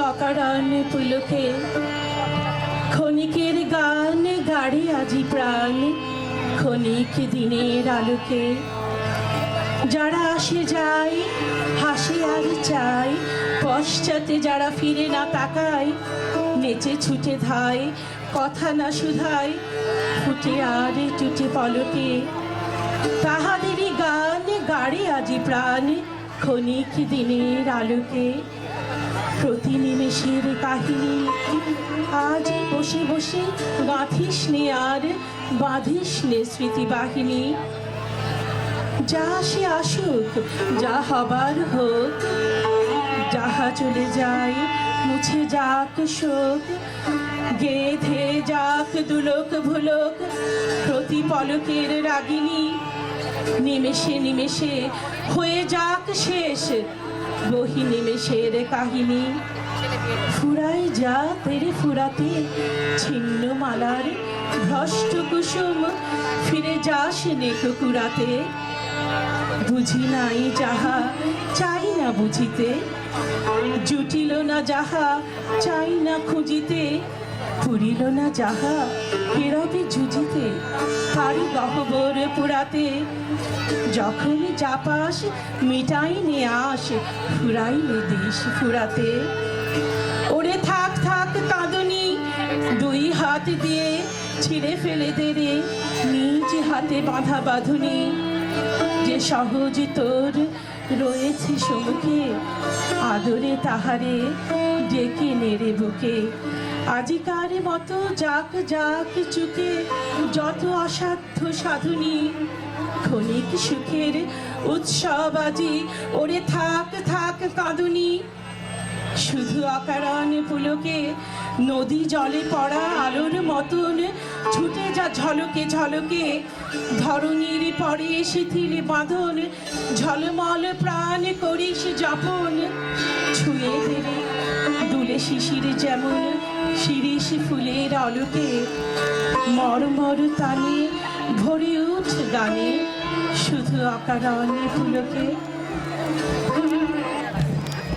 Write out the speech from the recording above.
অকারণ পুলকে ক্ষণিকের গান গাড়ি আজি প্রাণ ক্ষণিক দিনের আলোকে। যারা আসে যায় হাসে আর চায়, পশ্চাতে যারা ফিরে না তাকায়, নেচে ছুটে ধায় কথা না শুধায়, ফুটে আর টুটে পলকে। তাহাদেরই গান গাড়ে আজি প্রাণ ক্ষণিক দিনের আলোকে। প্রতি নিমেষের কাহিনী আজ বসে বসে গাঁথিস নে আর বাঁধিস নে স্মৃতিবাহিনী। যা সে আসুক যা হবার হোক, যাহা চলে যায় মুছে যাক শোক, গেঁথে যাক দুলোক ভুলোক প্রতি পলকের রাগিনী। নিমেষে নিমেষে হয়ে যাক শেষ বহি নিমেষের কাহিনী। ফুরাই যা তেরে ফুরাতে ছিন্ন মালার ভ্রষ্ট কুসুম, ফিরে যাস নেক কুড়াতে। বুঝি নাই যাহা চাই না বুঝিতে, জুটিল না যাহা চাই না খুঁজিতে, পুরিল না যাহা কেরবে জুজিতে, তারি গহ্বর পুরাতে। যখন চাপাস মিটাই নে আস ফুরাইলে দেশ ফুরাতে। ওরে থাক থাক কাঁদনি দুই হাত দিয়ে ছিঁড়ে ফেলে দে রে নিজ হাতে বাঁধা বাঁধুনি। যে সহজ তোর রয়েছে সম্মুখে আদরে তাহারে ডেকে নেড়ে বুকে। আজিকার মতো যাক যাক চুকে যত অসাধ্য সাধুনি, ক্ষণিক সুখের উৎসব আজি ওরে থাক থাক কাঁদুনি। শুধু অকারণ পুলকে নদী জলে পড়া আলোর মতন ছুটে যা ঝলকে ঝলকে। ধরণীর পরে শিথিল বাঁধন ঝলমল প্রাণ করিস যাপন। ছুঁয়ে দেবে দুলে শিশির যেমন শিরিষ ফুলের আলোকে। মরমর তানে ভরে উঠ গানে শুধু অকারণ পুলকে।